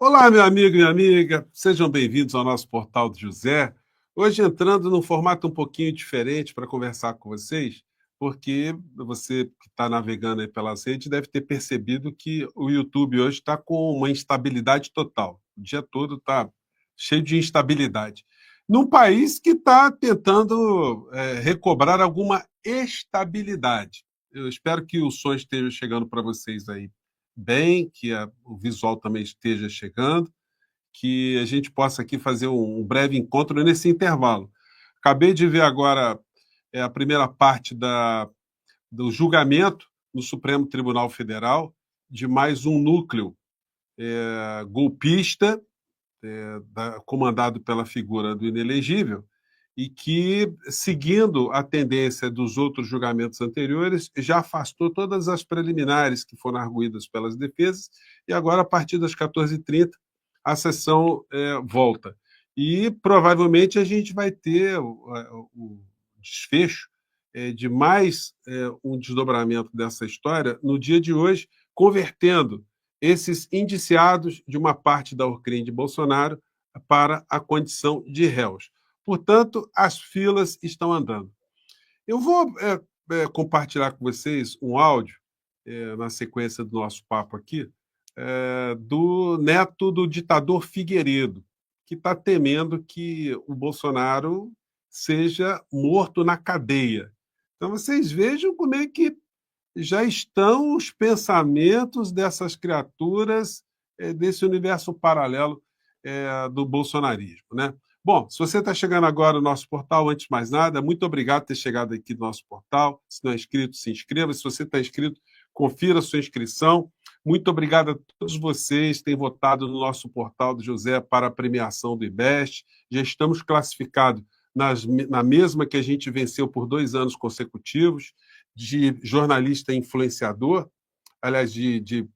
Olá, meu amigo e minha amiga, sejam bem-vindos ao nosso Portal do José. Hoje entrando num formato um pouquinho diferente para conversar com vocês, porque você que está navegando aí pelas redes deve ter percebido que o YouTube hoje está com uma instabilidade total. O dia todo está cheio de instabilidade. Num país que está tentando recobrar alguma estabilidade. Eu espero que o som esteja chegando para vocês aí bem, que o visual também esteja chegando, que a gente possa aqui fazer um breve encontro nesse intervalo. Acabei de ver agora a primeira parte do julgamento no Supremo Tribunal Federal de mais um núcleo golpista, comandado pela figura do inelegível, e que, seguindo a tendência dos outros julgamentos anteriores, já afastou todas as preliminares que foram arguídas pelas defesas, e agora, a partir das 14h30, a sessão volta. E provavelmente a gente vai ter o desfecho de mais um desdobramento dessa história no dia de hoje, convertendo esses indiciados de uma parte da Orcrim de Bolsonaro para a condição de réus. Portanto, as filas estão andando. Eu vou compartilhar com vocês um áudio, na sequência do nosso papo aqui, do neto do ditador Figueiredo, que está temendo que o Bolsonaro seja morto na cadeia. Então, vocês vejam como é que já estão os pensamentos dessas criaturas desse universo paralelo do bolsonarismo, né? Bom, se você está chegando agora no nosso portal, antes de mais nada, muito obrigado por ter chegado aqui no nosso portal. Se não é inscrito, se inscreva. Se você está inscrito, confira a sua inscrição. Muito obrigado a todos vocês que têm votado no nosso portal do José para a premiação do IBEST. Já estamos classificados na mesma que a gente venceu por 2 anos consecutivos, de jornalista influenciador, aliás, de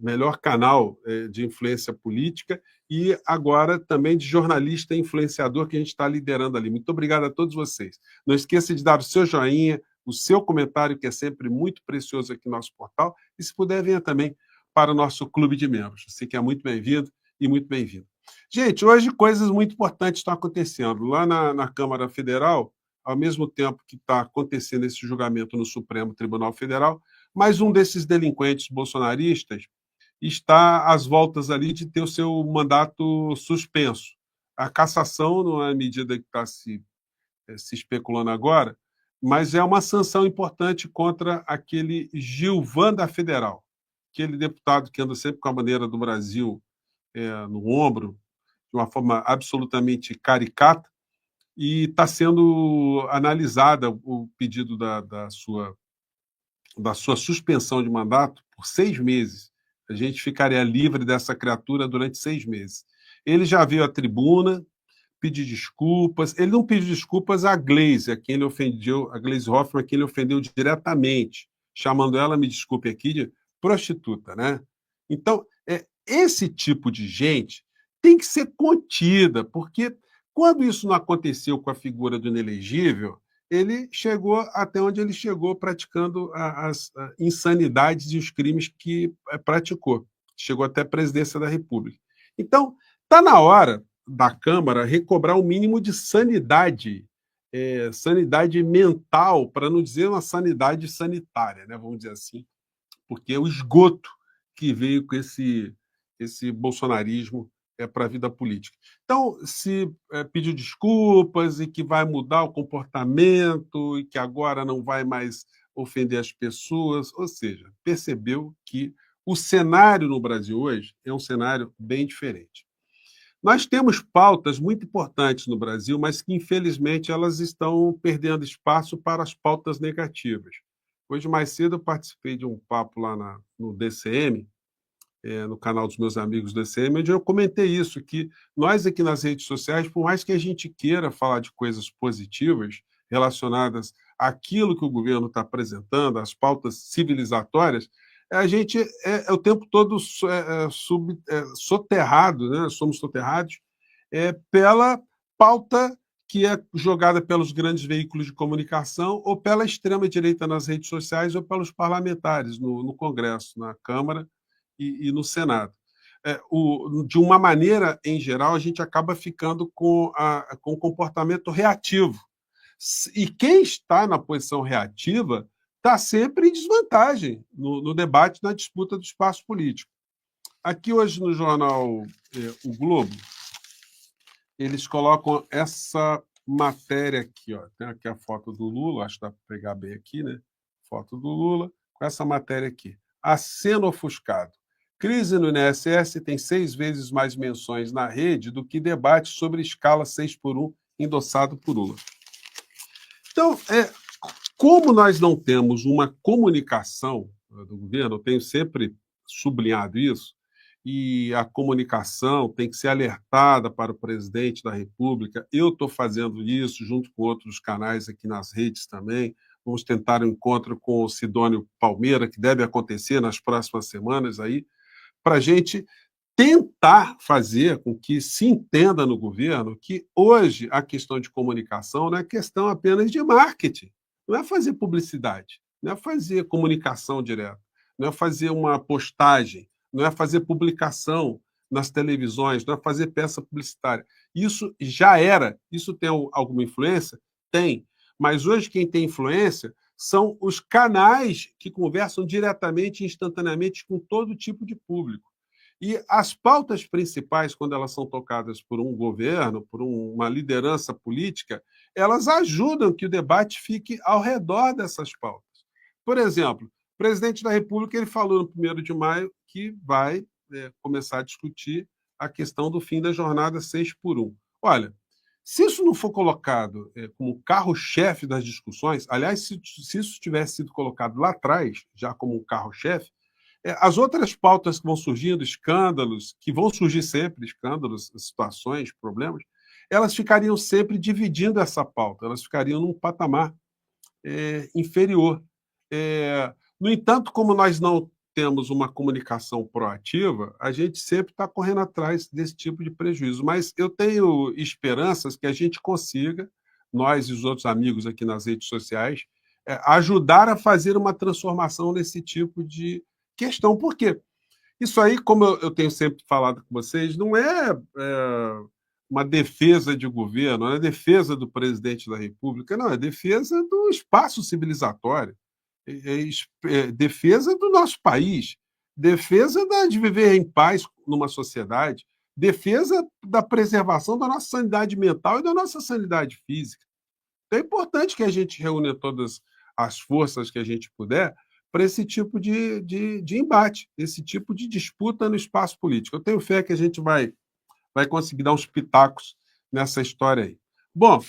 melhor canal de influência política, e agora também de jornalista influenciador que a gente está liderando ali. Muito obrigado a todos vocês. Não esqueça de dar o seu joinha, o seu comentário, que é sempre muito precioso aqui no nosso portal, e se puder, venha também para o nosso clube de membros. Você que é muito bem-vindo e muito bem-vindo. Gente, hoje coisas muito importantes estão acontecendo. Lá na Câmara Federal, ao mesmo tempo que está acontecendo esse julgamento no Supremo Tribunal Federal, mais um desses delinquentes bolsonaristas está às voltas ali de ter o seu mandato suspenso. A cassação não é a medida que está se especulando agora, mas é uma sanção importante contra aquele Gilvan da Federal, aquele deputado que anda sempre com a bandeira do Brasil no ombro, de uma forma absolutamente caricata, e está sendo analisada o pedido da sua suspensão de mandato por 6 meses. A gente ficaria livre dessa criatura durante 6 meses. Ele já veio à tribuna, pedir desculpas. Ele não pediu desculpas à Gleisi, a quem ele ofendeu, a Gleisi Hoffmann, a quem ele ofendeu diretamente, chamando ela, me desculpe aqui, de prostituta, né? Então, esse tipo de gente tem que ser contida, porque quando isso não aconteceu com a figura do inelegível, ele chegou até onde ele chegou praticando as insanidades e os crimes que praticou. Chegou até a presidência da República. Então, está na hora da Câmara recobrar o mínimo de sanidade, sanidade mental, para não dizer uma sanidade sanitária, né, vamos dizer assim, porque é o esgoto que veio com esse bolsonarismo para a vida política. Então, se pediu desculpas e que vai mudar o comportamento e que agora não vai mais ofender as pessoas, ou seja, percebeu que o cenário no Brasil hoje é um cenário bem diferente. Nós temos pautas muito importantes no Brasil, mas que, infelizmente, elas estão perdendo espaço para as pautas negativas. Hoje, mais cedo, eu participei de um papo lá no DCM, no canal dos meus amigos do DCM, onde eu comentei isso, que nós aqui nas redes sociais, por mais que a gente queira falar de coisas positivas relacionadas àquilo que o governo está apresentando, às pautas civilizatórias, a gente o tempo todo soterrado, né? Somos soterrados pela pauta que é jogada pelos grandes veículos de comunicação ou pela extrema-direita nas redes sociais ou pelos parlamentares no Congresso, na Câmara e no Senado. de uma maneira, em geral, a gente acaba ficando com o comportamento reativo. E quem está na posição reativa está sempre em desvantagem no debate, na disputa do espaço político. Aqui hoje no jornal O Globo, eles colocam essa matéria aqui, ó. Tem aqui a foto do Lula, acho que dá para pegar bem aqui, né? Foto do Lula, com essa matéria aqui. Aceno ofuscado. Crise no INSS tem 6 vezes mais menções na rede do que debate sobre escala 6x1 endossado por Lula. Então, como nós não temos uma comunicação do governo, eu tenho sempre sublinhado isso, e a comunicação tem que ser alertada para o presidente da República. Eu estou fazendo isso junto com outros canais aqui nas redes também. Vamos tentar um encontro com o Sidônio Palmeira, que deve acontecer nas próximas semanas aí, para a gente tentar fazer com que se entenda no governo que hoje a questão de comunicação não é questão apenas de marketing, não é fazer publicidade, não é fazer comunicação direta, não é fazer uma postagem, não é fazer publicação nas televisões, não é fazer peça publicitária. Isso já era. Isso tem alguma influência? Tem. Mas hoje quem tem influência são os canais que conversam diretamente e instantaneamente com todo tipo de público. E as pautas principais, quando elas são tocadas por um governo, por uma liderança política, elas ajudam que o debate fique ao redor dessas pautas. Por exemplo, o presidente da República ele falou no 1º de maio que vai começar a discutir a questão do fim da jornada 6x1. Olha, se isso não for colocado como carro-chefe das discussões, aliás, se isso tivesse sido colocado lá atrás, já como um carro-chefe, as outras pautas que vão surgindo, escândalos, que vão surgir sempre, escândalos, situações, problemas, elas ficariam sempre dividindo essa pauta, elas ficariam num patamar inferior. No entanto, como nós não temos uma comunicação proativa, a gente sempre está correndo atrás desse tipo de prejuízo. Mas eu tenho esperanças que a gente consiga, nós e os outros amigos aqui nas redes sociais, ajudar a fazer uma transformação nesse tipo de questão. Por quê? Isso aí, como eu tenho sempre falado com vocês, não é uma defesa de governo, não é defesa do presidente da República, não, é defesa do espaço civilizatório, defesa do nosso país, defesa de viver em paz numa sociedade, defesa da preservação da nossa sanidade mental e da nossa sanidade física. Então é importante que a gente reúna todas as forças que a gente puder para esse tipo de embate, esse tipo de disputa no espaço político. Eu tenho fé que a gente vai conseguir dar uns pitacos nessa história aí. Bom,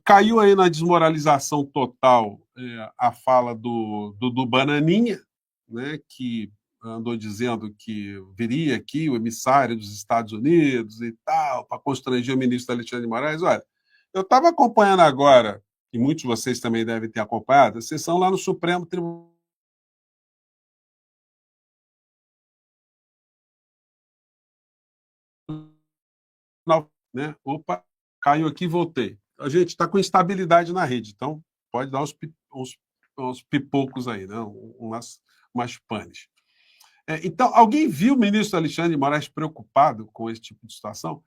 caiu aí na desmoralização total a fala do Bananinha, né, que andou dizendo que viria aqui o emissário dos Estados Unidos e tal, para constranger o ministro Alexandre de Moraes. Olha, eu estava acompanhando agora, e muitos de vocês também devem ter acompanhado, a sessão lá no Supremo Tribunal, né? Opa, caiu aqui e voltei. A gente está com instabilidade na rede, então pode dar uns pipocos aí, né? umas panes. Então, alguém viu o ministro Alexandre de Moraes preocupado com esse tipo de situação?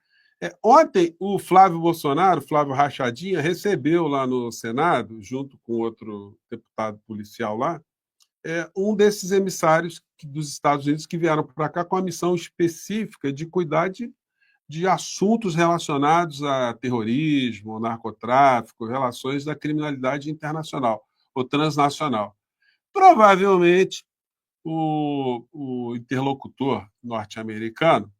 Ontem, o Flávio Bolsonaro, Flávio Rachadinha, recebeu lá no Senado, junto com outro deputado policial lá, um desses emissários dos Estados Unidos que vieram para cá com a missão específica de cuidar de assuntos relacionados a terrorismo, narcotráfico, relações da criminalidade internacional ou transnacional. Provavelmente, o interlocutor norte-americano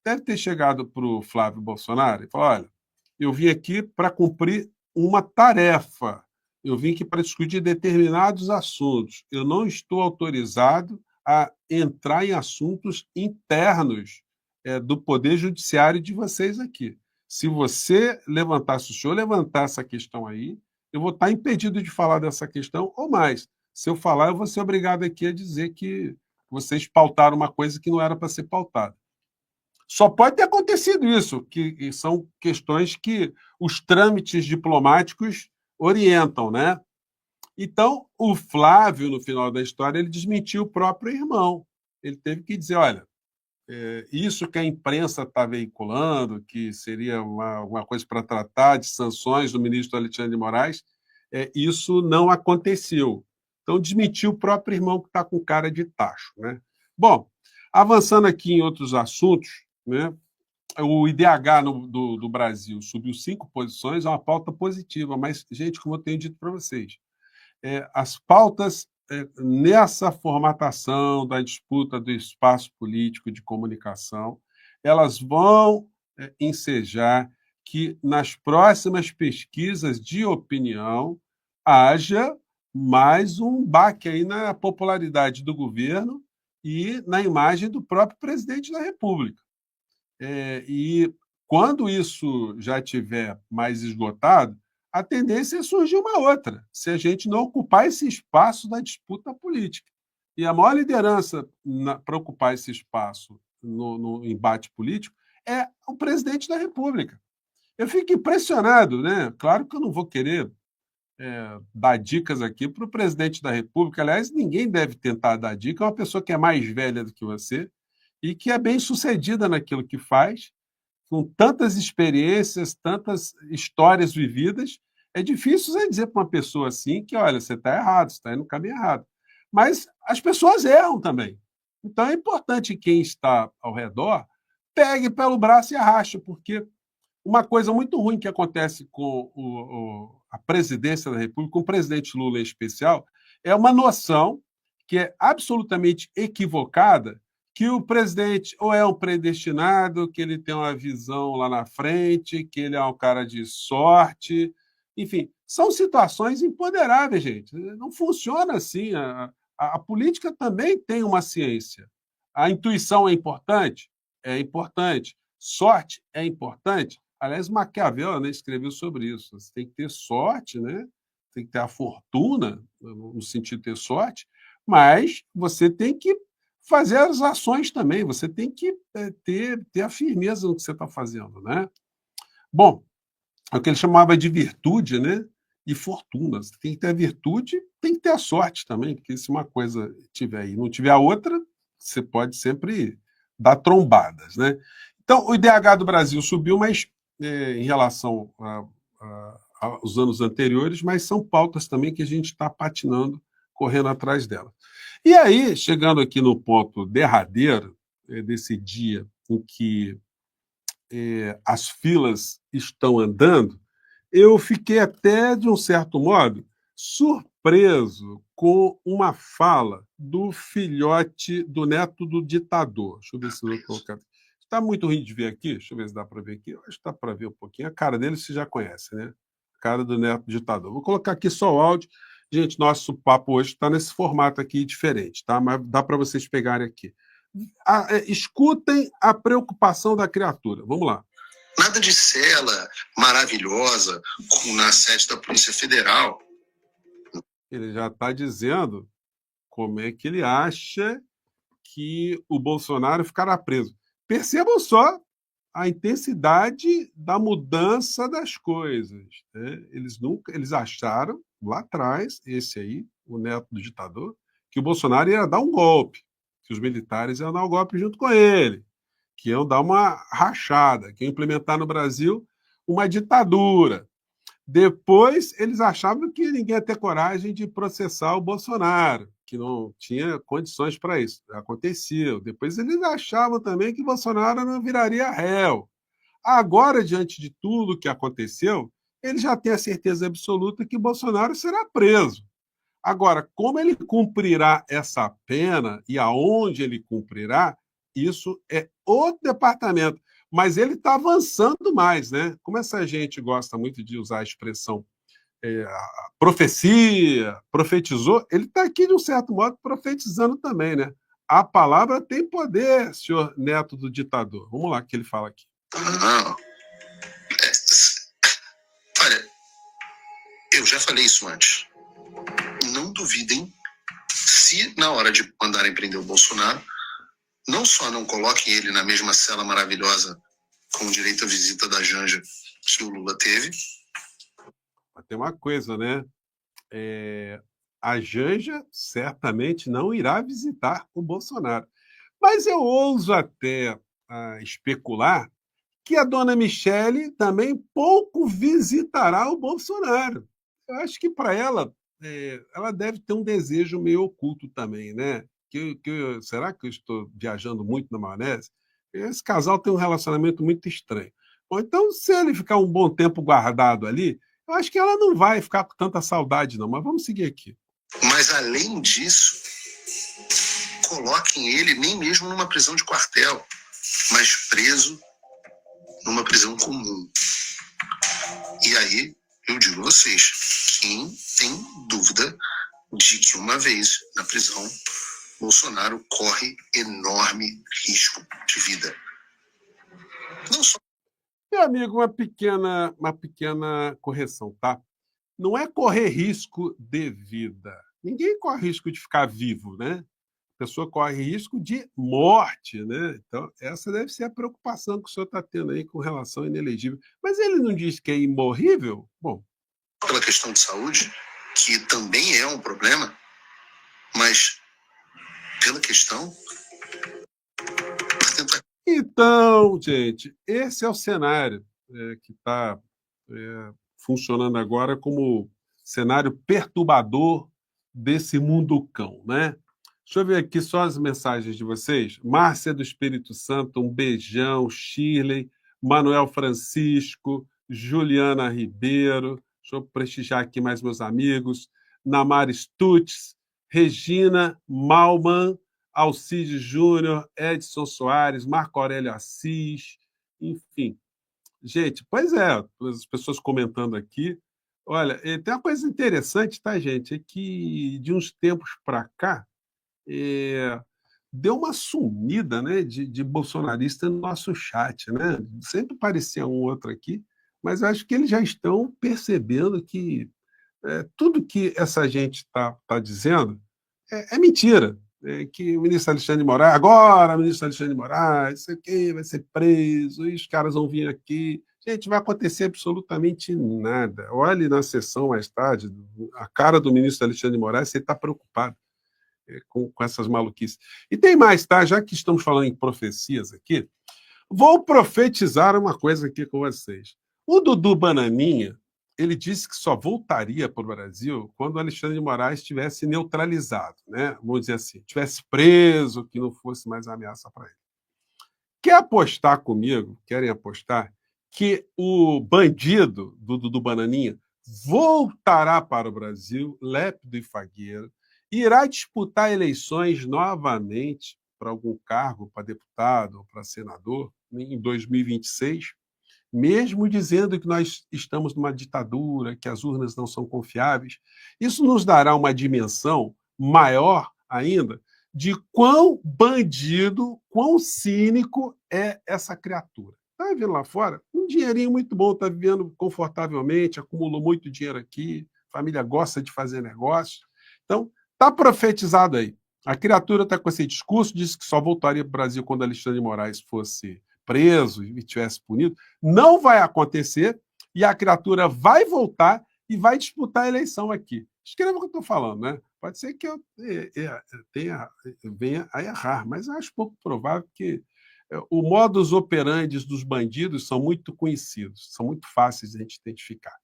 deve ter chegado para o Flávio Bolsonaro e falou: olha, eu vim aqui para cumprir uma tarefa, eu vim aqui para discutir determinados assuntos, eu não estou autorizado a entrar em assuntos internos do Poder Judiciário de vocês aqui. Se você levantar, se o senhor levantar essa questão aí, eu vou estar impedido de falar dessa questão, ou mais, se eu falar, eu vou ser obrigado aqui a dizer que vocês pautaram uma coisa que não era para ser pautada. Só pode ter acontecido isso, que são questões que os trâmites diplomáticos orientam, né? Então, o Flávio, no final da história, ele desmentiu o próprio irmão. Ele teve que dizer, olha, isso que a imprensa está veiculando, que seria uma coisa para tratar de sanções do ministro Alexandre de Moraes, isso não aconteceu. Então, desmentiu o próprio irmão que está com cara de tacho. Né? Bom, avançando aqui em outros assuntos, né? O IDH do Brasil subiu 5 posições, é uma pauta positiva, mas, gente, como eu tenho dito para vocês, as pautas nessa formatação da disputa do espaço político de comunicação, elas vão ensejar que nas próximas pesquisas de opinião haja mais um baque aí na popularidade do governo e na imagem do próprio presidente da República. E quando isso já estiver mais esgotado, a tendência é surgir uma outra, se a gente não ocupar esse espaço da disputa política. E a maior liderança para ocupar esse espaço no embate político é o presidente da República. Eu fico impressionado, né? Claro que eu não vou querer dar dicas aqui para o presidente da República. Aliás, ninguém deve tentar dar dica, é uma pessoa que é mais velha do que você e que é bem sucedida naquilo que faz, com tantas experiências, tantas histórias vividas, é difícil você dizer para uma pessoa assim que, olha, você está errado, você está indo no caminho errado. Mas as pessoas erram também. Então é importante que quem está ao redor pegue pelo braço e arraste, porque uma coisa muito ruim que acontece com a presidência da República, com o presidente Lula em especial, é uma noção que é absolutamente equivocada que o presidente ou é um predestinado, que ele tem uma visão lá na frente, que ele é um cara de sorte. Enfim, são situações imponderáveis, gente. Não funciona assim. A política também tem uma ciência. A intuição é importante? É importante. Sorte é importante? Aliás, Maquiavel, né, escreveu sobre isso. Você tem que ter sorte, né? Tem que ter a fortuna, no sentido de ter sorte, mas você tem que fazer as ações também, você tem que ter a firmeza no que você está fazendo. Né? Bom, é o que ele chamava de virtude, né? E fortuna. Você tem que ter a virtude, tem que ter a sorte também, porque se uma coisa tiver aí e não tiver a outra, você pode sempre dar trombadas. Né? Então, o IDH do Brasil subiu, mas em relação aos anos anteriores, mas são pautas também que a gente está patinando, correndo atrás delas. E aí, chegando aqui no ponto derradeiro desse dia em que as filas estão andando, eu fiquei até, de um certo modo, surpreso com uma fala do filhote do neto do ditador. Deixa eu ver se eu vou colocar. Está muito ruim de ver aqui? Deixa eu ver se dá para ver aqui. Eu acho que dá para ver um pouquinho. A cara dele você já conhece, né? A cara do neto do ditador. Vou colocar aqui só o áudio. Gente, nosso papo hoje está nesse formato aqui diferente, tá? Mas dá para vocês pegarem aqui. Escutem a preocupação da criatura. Vamos lá. Nada de cela maravilhosa na sede da Polícia Federal. Ele já está dizendo como é que ele acha que o Bolsonaro ficará preso. Percebam só a intensidade da mudança das coisas. Né? Eles acharam lá atrás, esse aí, o neto do ditador, que o Bolsonaro ia dar um golpe, que os militares iam dar um golpe junto com ele, que iam dar uma rachada, que iam implementar no Brasil uma ditadura. Depois, eles achavam que ninguém ia ter coragem de processar o Bolsonaro, que não tinha condições para isso. Aconteceu. Depois, eles achavam também que Bolsonaro não viraria réu. Agora, diante de tudo que aconteceu, ele já tem a certeza absoluta que Bolsonaro será preso. Agora, como ele cumprirá essa pena e aonde ele cumprirá, isso é outro departamento. Mas ele está avançando mais, né? Como essa gente gosta muito de usar a expressão profecia, profetizou, ele está aqui, de um certo modo, profetizando também, né? A palavra tem poder, senhor neto do ditador. Vamos lá, o que ele fala aqui. Olha, eu já falei isso antes. Não duvidem se, na hora de mandarem prender o Bolsonaro, não só não coloquem ele na mesma cela maravilhosa com direito à visita da Janja que o Lula teve. Mas tem uma coisa, né? A Janja certamente não irá visitar o Bolsonaro. Mas eu ouso até especular que a dona Michele também pouco visitará o Bolsonaro. Eu acho que para ela, ela deve ter um desejo meio oculto também, né? Será que eu estou viajando muito na maionese? Esse casal tem um relacionamento muito estranho. Bom, então, se ele ficar um bom tempo guardado ali, eu acho que ela não vai ficar com tanta saudade, não. Mas vamos seguir aqui. Mas, além disso, coloquem ele nem mesmo numa prisão de quartel, mas preso numa prisão comum. E aí, eu digo a vocês, quem tem dúvida de que uma vez na prisão, Bolsonaro corre enorme risco de vida. Não só. Meu amigo, uma pequena correção, tá? Não é correr risco de vida. Ninguém corre risco de ficar vivo, né? A pessoa corre risco de morte, né? Então, essa deve ser a preocupação que o senhor está tendo aí com relação ao inelegível. Mas ele não diz que é imorrível? Bom. Pela questão de saúde, que também é um problema, mas pela questão. Então, gente, esse é o cenário que está funcionando agora como cenário perturbador desse mundo cão, né? Deixa eu ver aqui só as mensagens de vocês. Márcia do Espírito Santo, um beijão. Shirley, Manuel Francisco, Juliana Ribeiro. Deixa eu prestigiar aqui mais meus amigos. Namara Stutz, Regina Malman, Alcides Júnior, Edson Soares, Marco Aurélio Assis, enfim. Gente, pois é, as pessoas comentando aqui. Olha, tem uma coisa interessante, tá, gente? É que de uns tempos para cá, deu uma sumida, né, de bolsonarista no nosso chat, né? Sempre parecia um outro aqui, mas eu acho que eles já estão percebendo que tudo que essa gente está dizendo é mentira. Que o ministro Alexandre de Moraes, agora o ministro Alexandre de Moraes, isso aqui vai ser preso, e os caras vão vir aqui. Gente, vai acontecer absolutamente nada. Olhe na sessão mais tarde, a cara do ministro Alexandre de Moraes, você está preocupado com essas maluquices. E tem mais, tá? Já que estamos falando em profecias aqui, vou profetizar uma coisa aqui com vocês. O Dudu Bananinha, ele disse que só voltaria para o Brasil quando o Alexandre de Moraes estivesse neutralizado, né? Vamos dizer assim, estivesse preso, que não fosse mais ameaça para ele. Quer apostar comigo? Querem apostar que o bandido do Dudu Bananinha voltará para o Brasil, lépido e fagueiro, irá disputar eleições novamente para algum cargo, para deputado ou para senador, em 2026, mesmo dizendo que nós estamos numa ditadura, que as urnas não são confiáveis. Isso nos dará uma dimensão maior ainda de quão bandido, quão cínico é essa criatura. Está vivendo lá fora? Um dinheirinho muito bom, está vivendo confortavelmente, acumulou muito dinheiro aqui, a família gosta de fazer negócio. Então, está profetizado aí. A criatura está com esse discurso, disse que só voltaria para o Brasil quando Alexandre de Moraes fosse preso e tivesse punido. Não vai acontecer e a criatura vai voltar e vai disputar a eleição aqui. Escreva o que eu estou falando, né? Pode ser que eu venha a errar, mas acho pouco provável que o modus operandi dos bandidos são muito conhecidos, são muito fáceis de a gente identificar.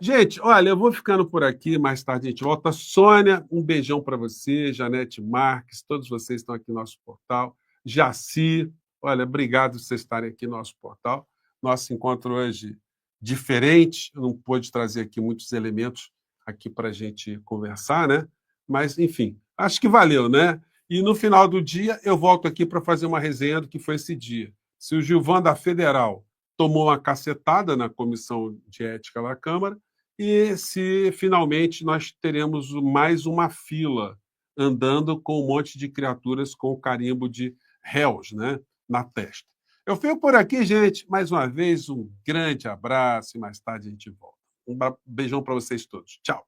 Gente, olha, eu vou ficando por aqui, mais tarde a gente volta. Sônia, um beijão para você, Janete Marques, todos vocês estão aqui no nosso portal. Jaci, olha, obrigado por vocês estarem aqui no nosso portal. Nosso encontro hoje diferente, eu não pude trazer aqui muitos elementos aqui para a gente conversar, né? Mas, enfim, acho que valeu, né? E no final do dia eu volto aqui para fazer uma resenha do que foi esse dia. Se o Gilvan da Federal tomou uma cacetada na Comissão de Ética da Câmara, e se finalmente nós teremos mais uma fila andando com um monte de criaturas com o carimbo de réus, né, na testa. Eu fico por aqui, gente. Mais uma vez, um grande abraço e mais tarde a gente volta. Um beijão para vocês todos. Tchau.